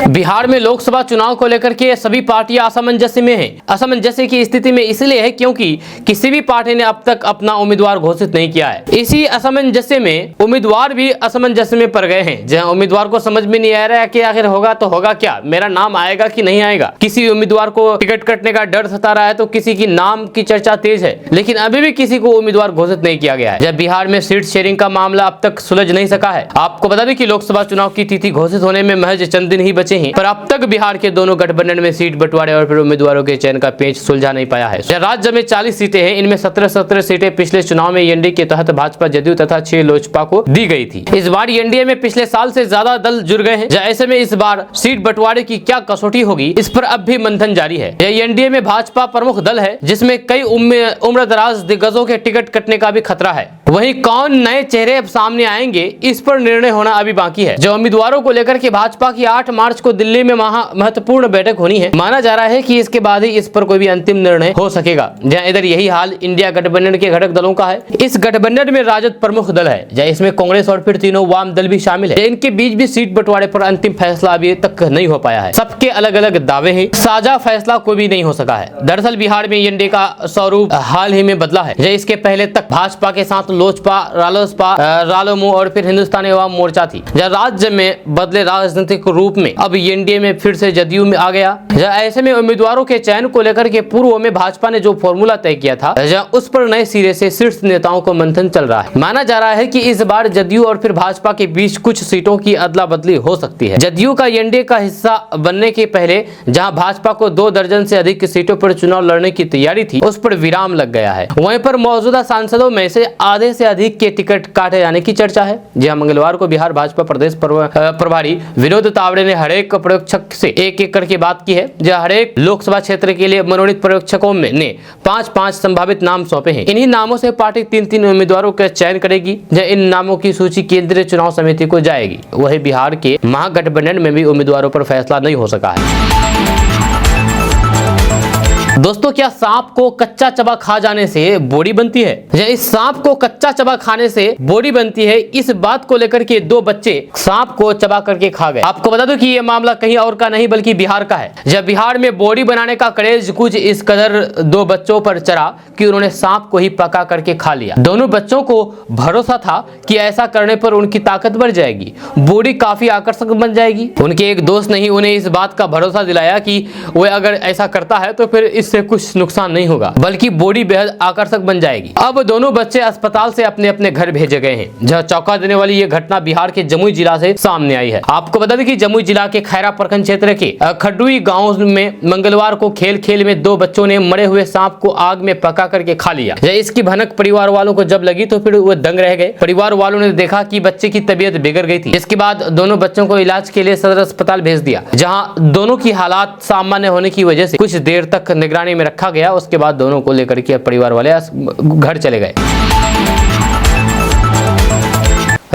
बिहार में लोकसभा चुनाव को लेकर के सभी पार्टियां असमंजस्य में हैं। असमंजस्य की स्थिति में इसलिए है क्योंकि किसी भी पार्टी ने अब तक अपना उम्मीदवार घोषित नहीं किया है। इसी असमंजस्य में उम्मीदवार भी असमंजस्य में पड़ गए हैं। जहां उम्मीदवार को समझ में नहीं आ रहा है कि आखिर होगा तो होगा क्या, मेरा नाम आएगा कि नहीं आएगा। किसी उम्मीदवार को टिकट कटने का डर सता रहा है तो किसी की नाम की चर्चा तेज है, लेकिन अभी भी किसी को उम्मीदवार घोषित नहीं किया गया है। जब बिहार में सीट शेयरिंग का मामला अब तक सुलझ नहीं सका है। आपको बता दें कि लोकसभा चुनाव की तिथि घोषित होने में महज चंद दिन ही बचे हैं, पर अब तक बिहार के दोनों गठबंधन में सीट बंटवारे और फिर उम्मीदवारों के चयन का पेच सुलझा नहीं पाया है। राज्य में 40 सीटें हैं। इनमें 17 सीटें पिछले चुनाव में एनडीए के तहत भाजपा, जदयू तथा 6 लोजपा को दी गई थी। इस बार एनडीए में पिछले साल से ज्यादा दल जुड़ गए हैं। ऐसे में इस बार सीट बंटवारे की क्या कसौटी होगी, इस पर अब भी मंथन जारी है। एनडीए में भाजपा प्रमुख दल है, जिसमें कई उम्रदराज दिग्गजों के टिकट कटने का भी खतरा है। वहीं कौन नए चेहरे अब सामने आएंगे, इस पर निर्णय होना अभी बाकी है। जो उम्मीदवारों को लेकर के भाजपा की 8 मार्च को दिल्ली में महत्वपूर्ण बैठक होनी है। माना जा रहा है कि इसके बाद ही इस पर कोई भी अंतिम निर्णय हो सकेगा। जहां इधर यही हाल इंडिया गठबंधन के घटक दलों का है। इस गठबंधन में राजद प्रमुख दल है, जहां इसमें कांग्रेस और फिर तीनों वाम दल भी शामिल है। इनके बीच भी सीट बंटवारे पर अंतिम फैसला अभी तक नहीं हो पाया है। सबके अलग अलग दावे हैं, साझा फैसला कोई भी नहीं हो सका है। दरअसल बिहार में एनडीए का स्वरूप हाल ही में बदला है। इसके पहले तक भाजपा के साथ लोजपा, रालोसपा, रालोमो और फिर हिंदुस्तानी अवाम मोर्चा थी। जहां राज्य में बदले राजनीतिक रूप में अब एनडीए में फिर से जदयू में आ गया। ऐसे में उम्मीदवारों के चयन को लेकर के पूर्व में भाजपा ने जो फॉर्मूला तय किया था, उस पर नए सिरे से शीर्ष नेताओं को मंथन चल रहा है। माना जा रहा है कि इस बार जदयू और फिर भाजपा के बीच कुछ सीटों की अदला बदली हो सकती है। जदयू का एनडीए का हिस्सा बनने के पहले जहां भाजपा को 2 दर्जन से अधिक सीटों पर चुनाव लड़ने की तैयारी थी, उस पर विराम लग गया है। वहीं पर मौजूदा सांसदों में से आधे से अधिक के टिकट काटे जाने की चर्चा है। जहां मंगलवार को बिहार भाजपा प्रदेश प्रभारी विनोद तावड़े ने हर एक पर्यवेक्षक से एक करके बात की है। जहां हर एक लोकसभा क्षेत्र के लिए मनोनीत पर्यवेक्षकों ने 5-5 संभावित नाम सौंपे हैं। इन्हीं नामों से पार्टी 3-3 उम्मीदवारों का चयन करेगी। इन नामों की सूची केंद्रीय चुनाव समिति को जाएगी। वही बिहार के महागठबंधन में भी उम्मीदवारों पर फैसला नहीं हो सका है। दोस्तों, क्या सांप को कच्चा चबा खा जाने से बॉडी बनती है? इस सांप को कच्चा चबा खाने से बॉडी बनती है, इस बात को लेकर के 2 बच्चे सांप को चबा करके खा गए। आपको बता दूं कि यह मामला कहीं और का नहीं बल्कि बिहार का है। जब बिहार में बॉडी बनाने का क्रेज कुछ इस कदर 2 बच्चों पर चढ़ा कि उन्होंने सांप को ही पका करके खा लिया। दोनों बच्चों को भरोसा था कि ऐसा करने पर उनकी ताकत बढ़ जाएगी, बॉडी काफी आकर्षक बन जाएगी। उनके एक दोस्त ने ही उन्हें इस बात का भरोसा दिलाया कि वह अगर ऐसा करता है तो फिर इससे कुछ नुकसान नहीं होगा, बल्कि बॉडी बेहद आकर्षक बन जाएगी। अब दोनों बच्चे अस्पताल से अपने अपने घर भेजे गए हैं। जहां चौंका देने वाली यह घटना बिहार के जमुई जिला से सामने आई है। आपको बता दें कि जमुई जिला के खैरा प्रखंड क्षेत्र के खडुई गांव में मंगलवार को खेल खेल में 2 बच्चों ने मरे हुए सांप को आग में पका करके खा लिया। इसकी भनक परिवार वालों को जब लगी तो फिर वो दंग रह गए। परिवार वालों ने देखा कि बच्चे की तबीयत बिगड़ गई थी। इसके बाद दोनों बच्चों को इलाज के लिए सदर अस्पताल भेज दिया, जहां दोनों की हालात सामान्य होने की वजह से कुछ देर तक निगरानी में रखा गया। उसके बाद दोनों को लेकर के परिवार वाले घर चले गए।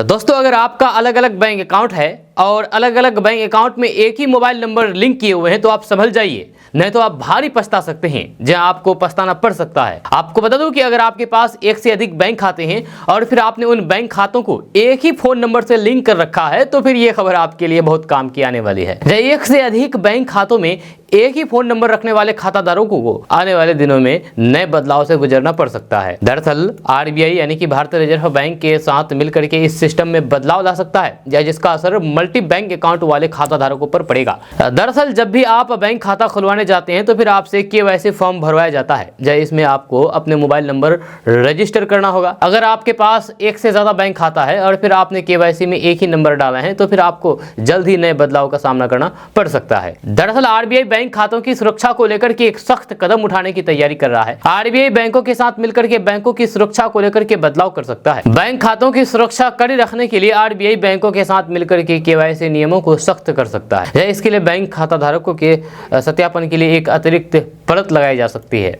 दोस्तों, अगर आपका अलग अलग बैंक अकाउंट है और अलग अलग बैंक अकाउंट में एक ही मोबाइल नंबर लिंक किए हुए हैं तो आप संभल जाइए, नहीं तो आप भारी पछता सकते हैं, जहां आपको पछताना पड़ सकता है। आपको बता दूं कि अगर आपके पास एक से अधिक बैंक खाते हैं और फिर आपने उन बैंक खातों को एक ही फोन नंबर से लिंक कर रखा है तो फिर यह खबर आपके लिए बहुत काम की आने वाली है। एक से अधिक बैंक खातों में एक ही फोन नंबर रखने वाले खाताधारकों को आने वाले दिनों में नए बदलाव से गुजरना पड़ सकता है। दरअसल आरबीआई यानी कि भारतीय रिजर्व बैंक के साथ मिलकर के इस सिस्टम में बदलाव ला सकता है, या जिसका असर मल्टी बैंक अकाउंट वाले खाताधारकों पर पड़ेगा। दरअसल जब भी आप बैंक खाता खुलवाने जाते हैं तो फिर आपसे केवाईसी फॉर्म भरवाया जाता है, इसमें आपको अपने मोबाइल नंबर रजिस्टर करना होगा। अगर आपके पास एक से ज्यादा बैंक खाता है और फिर आपने केवाईसी में एक ही नंबर डाला है तो फिर आपको जल्द ही नए बदलाव का सामना करना पड़ सकता है। दरअसल आरबीआई बैंक खातों की सुरक्षा को लेकर के एक सख्त कदम उठाने की तैयारी कर रहा है। आरबीआई बैंकों के साथ मिलकर के बैंकों की सुरक्षा को लेकर के बदलाव कर सकता है। बैंक खातों की सुरक्षा कड़ी रखने के लिए आरबीआई बैंकों के साथ मिलकर के केवाईसी नियमों को सख्त कर सकता है। इसके लिए बैंक खाता धारकों के सत्यापन के लिए एक अतिरिक्त परत लगाई जा सकती है।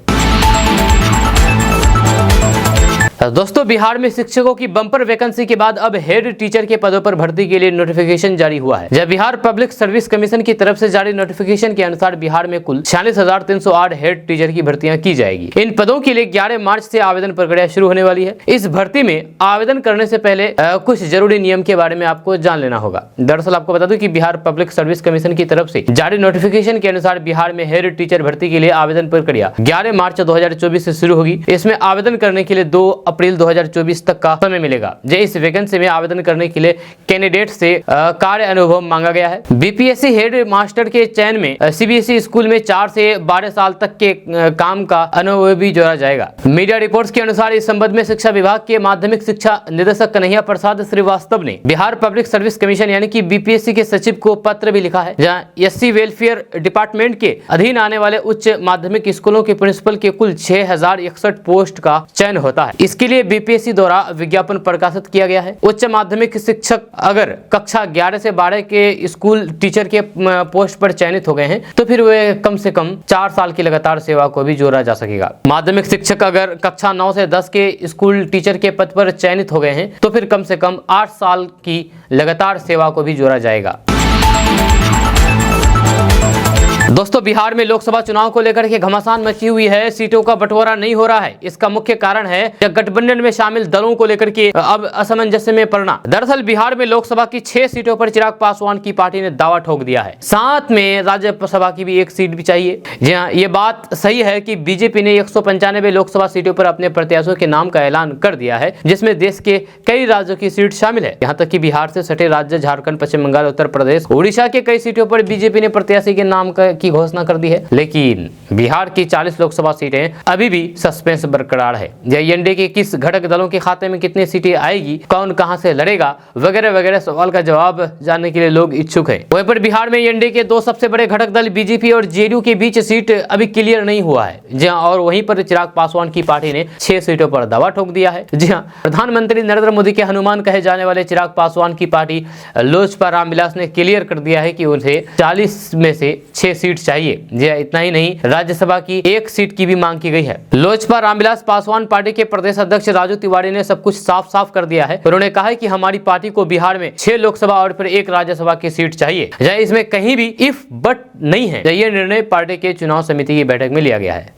दोस्तों, बिहार में शिक्षकों की बम्पर वैकेंसी के बाद अब हेड टीचर के पदों पर भर्ती के लिए नोटिफिकेशन जारी हुआ है। जब बिहार पब्लिक सर्विस कमीशन की तरफ से जारी नोटिफिकेशन के अनुसार बिहार में कुल 46,308 हेड टीचर की भर्तियां की जाएगी। इन पदों के लिए 11 मार्च से आवेदन प्रक्रिया शुरू होने वाली है। इस भर्ती में आवेदन करने से पहले कुछ जरूरी नियम के बारे में आपको जान लेना होगा। दरअसल आपको बता दूं कि बिहार पब्लिक सर्विस कमीशन की तरफ से जारी नोटिफिकेशन के अनुसार बिहार में हेड टीचर भर्ती के लिए आवेदन प्रक्रिया 11 मार्च 2024 से शुरू होगी। इसमें आवेदन करने के लिए 2 अप्रैल 2024 तक का समय मिलेगा। इस वैकेंसी में आवेदन करने के लिए कैंडिडेट से कार्य अनुभव मांगा गया है। बीपीएससी हेड मास्टर के चयन में सीबीएसई स्कूल में 4 से 12 साल तक के काम का अनुभव भी जोड़ा जाएगा। मीडिया रिपोर्ट्स के अनुसार इस संबंध में शिक्षा विभाग के माध्यमिक शिक्षा निदेशक कन्हैया प्रसाद श्रीवास्तव ने बिहार पब्लिक सर्विस कमीशन यानी कि बीपीएससी के सचिव को पत्र भी लिखा है, जहां एससी वेलफेयर डिपार्टमेंट के अधीन आने वाले उच्च माध्यमिक स्कूलों के प्रिंसिपल के कुल 6061 पोस्ट का चयन होता है। इसके लिए बीपीएससी द्वारा विज्ञापन प्रकाशित किया गया है। उच्च माध्यमिक शिक्षक अगर कक्षा 11 से 12 के स्कूल टीचर के पोस्ट पर चयनित हो गए हैं तो फिर वे कम से कम 4 साल की लगातार सेवा को भी जोड़ा जा सकेगा। माध्यमिक शिक्षक अगर कक्षा 9 से 10 के स्कूल टीचर के पद पर चयनित हो गए हैं तो फिर कम से कम 8 साल की लगातार सेवा को भी जोड़ा जाएगा। दोस्तों, बिहार में लोकसभा चुनाव को लेकर के घमासान मची हुई है। सीटों का बंटवारा नहीं हो रहा है। इसका मुख्य कारण है गठबंधन में शामिल दलों को लेकर के अब असमंजस्य में पड़ना। दरअसल बिहार में लोकसभा की 6 सीटों पर चिराग पासवान की पार्टी ने दावा ठोक दिया है, साथ में राज्यसभा की भी 1 सीट भी चाहिए। जी हाँ, ये बात सही है कि बीजेपी ने 195 लोकसभा सीटों पर अपने प्रत्याशियों के नाम का ऐलान कर दिया है, जिसमें देश के कई राज्यों की सीट शामिल है। यहाँ तक कि बिहार से सटे राज्य झारखंड, पश्चिम बंगाल, उत्तर प्रदेश, उड़ीसा के कई सीटों पर बीजेपी ने प्रत्याशी के नाम की घोषणा कर दी है। लेकिन बिहार की 40 लोकसभा सीटें अभी भी सस्पेंस बरकरार है। एनडीए के किस घटक दलों के खाते में कितनी सीटें आएगी, कौन कहां से लड़ेगा, वगैरह वगैरह सवाल का जवाब जानने के लिए लोग इच्छुक हैं। वहीं पर बिहार में एनडीए के 2 सबसे बड़े घटक दल बीजेपी और जेडीयू के बीच सीट अभी क्लियर नहीं हुआ है। जी हाँ, और वहीं पर चिराग पासवान की पार्टी ने 6 सीटों पर दावा ठोक दिया है। जी हाँ, प्रधानमंत्री नरेंद्र मोदी के हनुमान कहे जाने वाले चिराग पासवान की पार्टी लोजपा रामविलास ने क्लियर कर दिया है कि उन्हें 40 में से 6 सीट चाहिए। जी इतना ही नहीं, राज्यसभा की 1 सीट की भी मांग की गई है। लोजपा रामविलास पासवान पार्टी के प्रदेश अध्यक्ष राजू तिवारी ने सब कुछ साफ साफ कर दिया है। उन्होंने कहा है कि हमारी पार्टी को बिहार में 6 लोकसभा और फिर 1 राज्यसभा की सीट चाहिए। इसमें कहीं भी इफ बट नहीं है। यह निर्णय पार्टी के चुनाव समिति की बैठक में लिया गया है।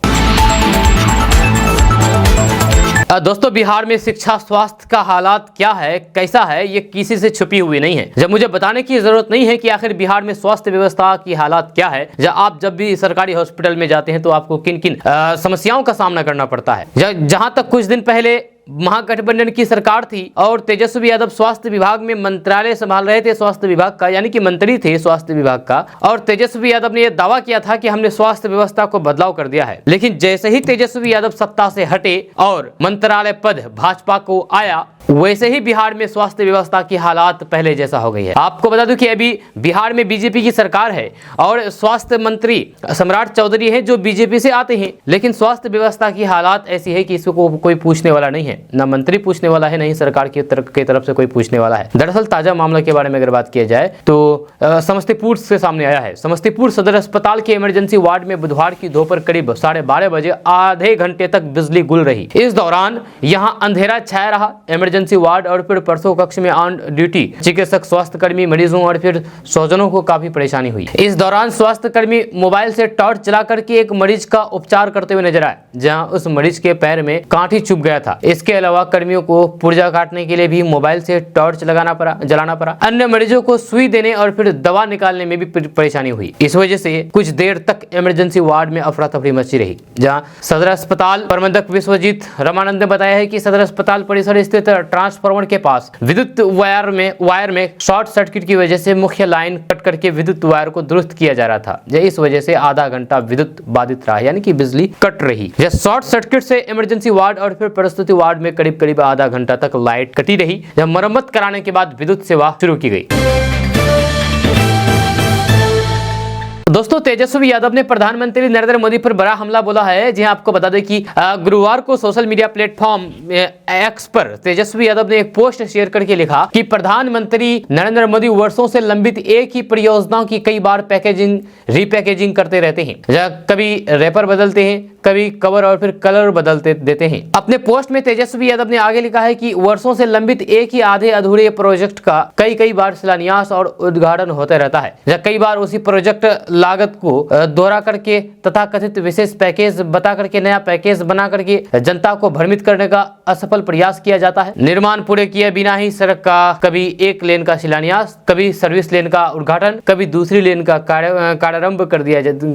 दोस्तों, बिहार में शिक्षा स्वास्थ्य का हालात क्या है, कैसा है, ये किसी से छुपी हुई नहीं है। जब मुझे बताने की जरूरत नहीं है कि आखिर बिहार में स्वास्थ्य व्यवस्था की हालात क्या है। आप जब भी सरकारी हॉस्पिटल में जाते हैं तो आपको किन किन समस्याओं का सामना करना पड़ता है। जहां तक कुछ दिन पहले महागठबंधन की सरकार थी और तेजस्वी यादव स्वास्थ्य विभाग में मंत्रालय संभाल रहे थे, स्वास्थ्य विभाग का, यानी कि मंत्री थे स्वास्थ्य विभाग का, और तेजस्वी यादव ने यह दावा किया था कि हमने स्वास्थ्य व्यवस्था को बदलाव कर दिया है। लेकिन जैसे ही तेजस्वी यादव सत्ता से हटे और मंत्रालय पद भाजपा को आया, वैसे ही बिहार में स्वास्थ्य व्यवस्था की हालात पहले जैसा हो गई है। आपको बता दूं कि अभी बिहार में बीजेपी की सरकार है और स्वास्थ्य मंत्री सम्राट चौधरी हैं जो बीजेपी से आते हैं, लेकिन स्वास्थ्य व्यवस्था की हालात ऐसी है कि इसको कोई पूछने वाला नहीं है। ना मंत्री पूछने वाला है, नहीं सरकार की तरफ से कोई पूछने वाला है। दरअसल ताजा मामला के बारे में अगर बात किया जाए तो समस्तीपुर से सामने आया है। समस्तीपुर सदर अस्पताल के इमरजेंसी वार्ड में बुधवार की दोपहर करीब 12:30 बजे आधे घंटे तक बिजली गुल रही। इस दौरान यहां अंधेरा छाया रहा। इमरजेंसी वार्ड और फिर परसों कक्ष में ऑन ड्यूटी चिकित्सक, स्वास्थ्यकर्मी, मरीजों और फिर स्वजनों को काफी परेशानी हुई। इस दौरान स्वास्थ्यकर्मी मोबाइल से टॉर्च चला करके एक मरीज का उपचार करते हुए नजर आए, जहां उस मरीज के पैर में कांटी चुभ गया था। इसके अलावा कर्मियों को पुर्जा काटने के लिए भी मोबाइल से टॉर्च जलाना पड़ा। अन्य मरीजों को सुई देने और फिर दवा निकालने में भी परेशानी हुई। इस वजह से कुछ देर तक इमरजेंसी वार्ड में अफरा तफरी मची रही। जहां सदर अस्पताल प्रबंधक विश्वजीत रमानंद ने बताया है कि सदर अस्पताल परिसर स्थित ट्रांसफार्मर के पास विद्युत वायर में शॉर्ट सर्किट की वजह से मुख्य लाइन कट करके विद्युत वायर को दुरुस्त किया जा रहा था। इस वजह से आधा घंटा विद्युत बाधित रहा, यानी कि बिजली कट रही। शॉर्ट सर्किट से इमरजेंसी वार्ड और फिर प्रसूति वार्ड में करीब आधा घंटा तक लाइट कटी रही। जब मरम्मत कराने के बाद विद्युत सेवा शुरू की गई। दोस्तों, तेजस्वी यादव ने प्रधानमंत्री नरेंद्र मोदी पर बड़ा हमला बोला है। जी आपको बता दें कि गुरुवार को सोशल मीडिया प्लेटफॉर्म एक्स पर तेजस्वी यादव ने एक पोस्ट शेयर करके लिखा कि प्रधानमंत्री नरेंद्र मोदी वर्षों से लंबित एक ही परियोजनाओं की कई बार रीपैकेजिंग करते रहते हैं। कभी रैपर बदलते हैं, कभी कवर और फिर कलर बदलते देते हैं। अपने पोस्ट में तेजस्वी यादव ने आगे लिखा है कि वर्षों से लंबित एक ही आधे अधूरे प्रोजेक्ट का कई बार शिलान्यास और उद्घाटन होते रहता है। कई बार उसी प्रोजेक्ट लागत को दोहरा करके तथा कथित विशेष पैकेज बता करके नया पैकेज बना करके जनता को भ्रमित करने का असफल प्रयास किया जाता है। निर्माण पूरे किए बिना ही सड़क का कभी एक लेन का शिलान्यास, कभी सर्विस लेन का उद्घाटन, कभी दूसरी लेन का कार्यारंभ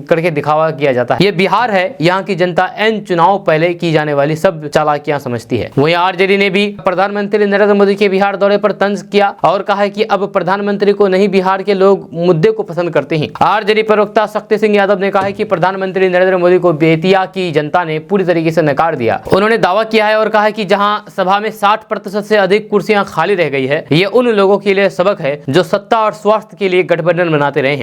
करके दिखावा किया जाता है। ये बिहार है, यहाँ की जनता इन चुनाव पहले की जाने वाली सब चालाकियां समझती है। वहीं आरजेडी ने भी प्रधानमंत्री नरेंद्र मोदी के बिहार दौरे पर तंज किया और कहा है कि अब प्रधानमंत्री को नहीं बिहार के लोग मुद्दे को पसंद करते हैं। आरजेडी प्रवक्ता शक्ति सिंह यादव ने कहा है कि प्रधानमंत्री नरेंद्र मोदी को बेतिया की जनता ने पूरी तरीके से नकार दिया। उन्होंने दावा किया है और कहा है कि जहां सभा में 60% से अधिक कुर्सियां खाली रह गई है, ये उन लोगों के लिए सबक है जो सत्ता और स्वास्थ्य के लिए गठबंधन बनाते रहे हैं।